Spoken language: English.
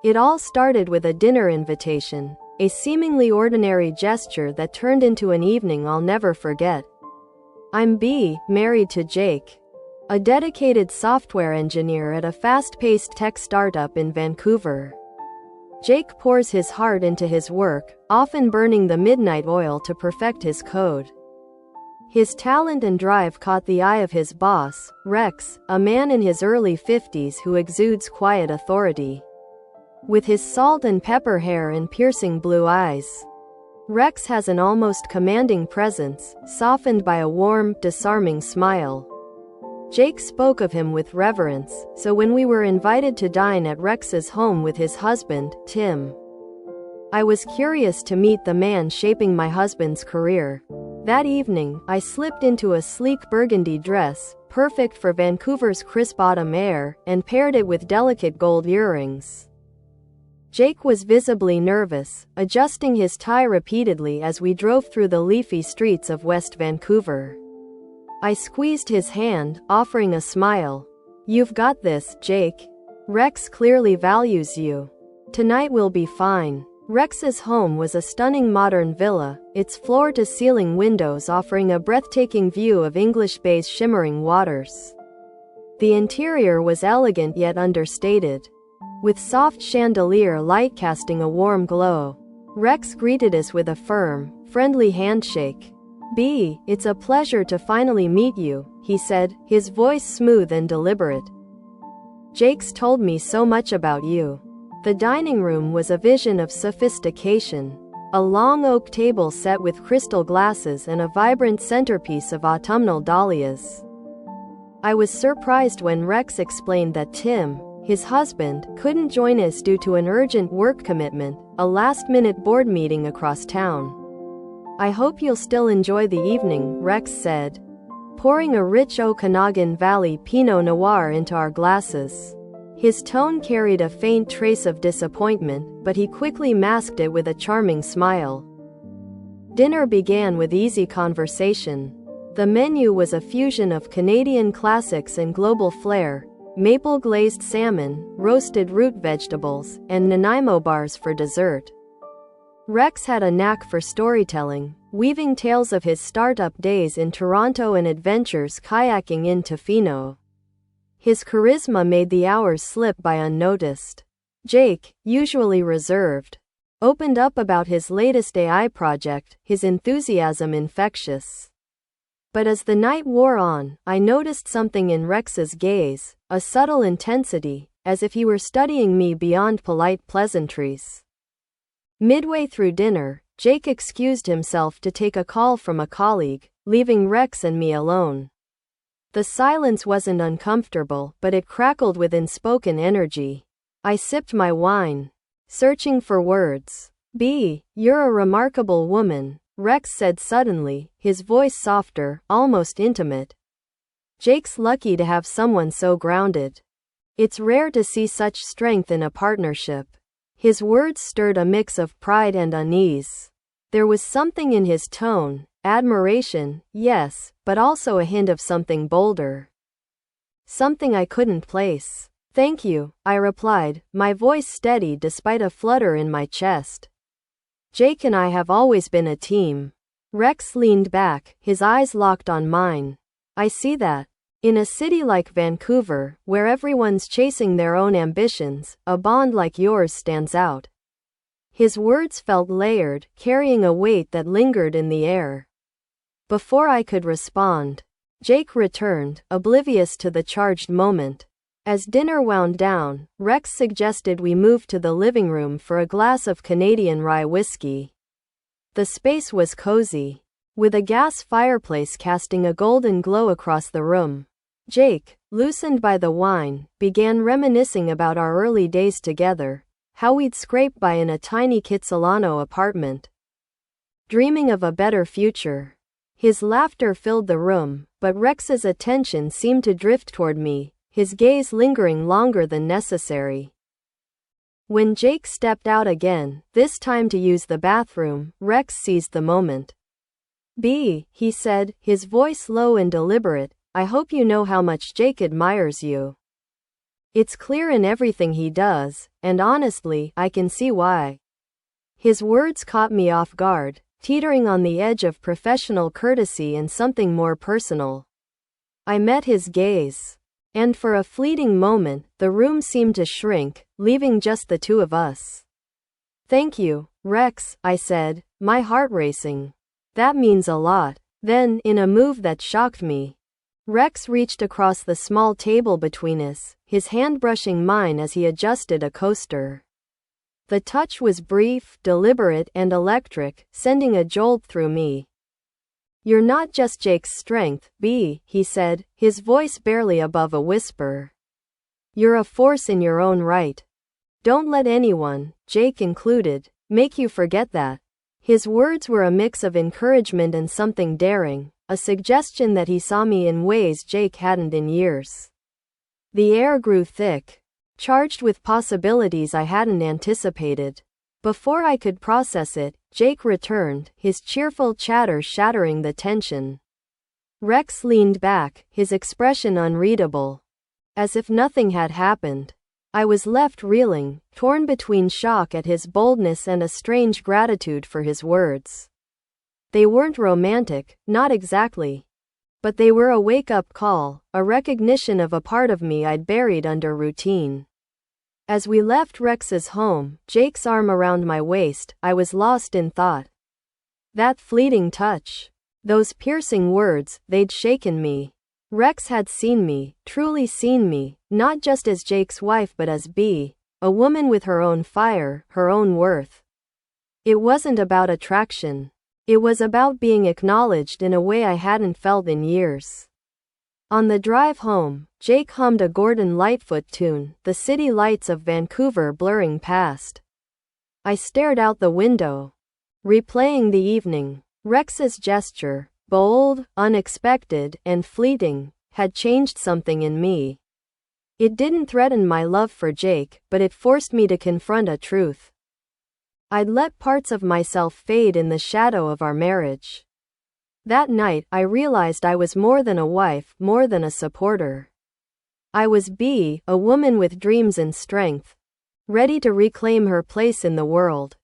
It all started with a dinner invitation, a seemingly ordinary gesture that turned into an evening I'll never forget. I'm B, married to Jake, a dedicated software engineer at a fast-paced tech startup in Vancouver. Jake pours his heart into his work, often burning the midnight oil to perfect his code. His talent and drive caught the eye of his boss, Rex, a man in his early 50s who exudes quiet authority. With his salt and pepper hair and piercing blue eyes, Rex has an almost commanding presence, softened by a warm, disarming smile. Jake spoke of him with reverence, so when we were invited to dine at Rex's home with his husband, Tim, I was curious to meet the man shaping my husband's career. That evening, I slipped into a sleek burgundy dress, perfect for Vancouver's crisp autumn air, and paired it with delicate gold earrings. Jake was visibly nervous, adjusting his tie repeatedly as we drove through the leafy streets of West Vancouver. I squeezed his hand, offering a smile. "You've got this, Jake. Rex clearly values you. Tonight will be fine." Rex's home was a stunning modern villa, its floor-to-ceiling windows offering a breathtaking view of English Bay's shimmering waters. The interior was elegant yet understated, with soft chandelier light casting a warm glow. Rex greeted us with a firm, friendly handshake. "B, it's a pleasure to finally meet you," he said, his voice smooth and deliberate. "Jake's told me so much about you." The dining room was a vision of sophistication. A long oak table set with crystal glasses and a vibrant centerpiece of autumnal dahlias. I was surprised when Rex explained that Tim, his husband, couldn't join us due to an urgent work commitment, a last-minute board meeting across town. "I hope you'll still enjoy the evening," Rex said, pouring a rich Okanagan Valley Pinot Noir into our glasses. His tone carried a faint trace of disappointment, but he quickly masked it with a charming smile. Dinner began with easy conversation. The menu was a fusion of Canadian classics and global flair: maple-glazed salmon, roasted root vegetables, and Nanaimo bars for dessert. Rex had a knack for storytelling, weaving tales of his startup days in Toronto and adventures kayaking in Tofino. His charisma made the hours slip by unnoticed. Jake, usually reserved, opened up about his latest AI project, his enthusiasm infectious. But as the night wore on, I noticed something in Rex's gaze, a subtle intensity, as if he were studying me beyond polite pleasantries. Midway through dinner, Jake excused himself to take a call from a colleague, leaving Rex and me alone. The silence wasn't uncomfortable, but it crackled with unspoken energy. I sipped my wine, searching for words. "B, you're a remarkable woman," Rex said suddenly, his voice softer, almost intimate. "Jake's lucky to have someone so grounded. It's rare to see such strength in a partnership." His words stirred a mix of pride and unease. There was something in his tone, admiration, yes, but also a hint of something bolder. Something I couldn't place. "Thank you," I replied, my voice steady despite a flutter in my chest. "Jake and I have always been a team." Rex leaned back, his eyes locked on mine. "I see that. In a city like Vancouver, where everyone's chasing their own ambitions, a bond like yours stands out." His words felt layered, carrying a weight that lingered in the air. Before I could respond, Jake returned, oblivious to the charged moment. As dinner wound down, Rex suggested we move to the living room for a glass of Canadian rye whiskey. The space was cozy, with a gas fireplace casting a golden glow across the room. Jake, loosened by the wine, began reminiscing about our early days together, how we'd scrape by in a tiny Kitsilano apartment, dreaming of a better future. His laughter filled the room, but Rex's attention seemed to drift toward me, his gaze lingering longer than necessary. When Jake stepped out again, this time to use the bathroom, Rex seized the moment. "B," he said, his voice low and deliberate, "I hope you know how much Jake admires you." It's clear in everything he does, and honestly, I can see why. His words caught me off guard, teetering on the edge of professional courtesy and something more personal. I met his gaze. And for a fleeting moment, the room seemed to shrink, leaving just the two of us. "Thank you, Rex," I said, my heart racing. "That means a lot." Then, in a move that shocked me, Rex reached across the small table between us, his hand brushing mine as he adjusted a coaster. The touch was brief, deliberate, and electric, sending a jolt through me. "You're not just Jake's strength, B," he said, his voice barely above a whisper. "You're a force in your own right. Don't let anyone, Jake included, make you forget that." His words were a mix of encouragement and something daring, a suggestion that he saw me in ways Jake hadn't in years. The air grew thick, charged with possibilities I hadn't anticipated. Before I could process it, Jake returned, his cheerful chatter shattering the tension. Rex leaned back, his expression unreadable. As if nothing had happened. I was left reeling, torn between shock at his boldness and a strange gratitude for his words. They weren't romantic, not exactly. But they were a wake-up call, a recognition of a part of me I'd buried under routine. As we left Rex's home, Jake's arm around my waist, I was lost in thought. That fleeting touch. Those piercing words, they'd shaken me. Rex had seen me, truly seen me, not just as Jake's wife but as B, a woman with her own fire, her own worth. It wasn't about attraction. It was about being acknowledged in a way I hadn't felt in years. On the drive home, Jake hummed a Gordon Lightfoot tune, the city lights of Vancouver blurring past. I stared out the window, replaying the evening. Rex's gesture, bold, unexpected, and fleeting, had changed something in me. It didn't threaten my love for Jake, but it forced me to confront a truth. I'd let parts of myself fade in the shadow of our marriage. That night, I realized I was more than a wife, more than a supporter. I was B, a woman with dreams and strength, ready to reclaim her place in the world.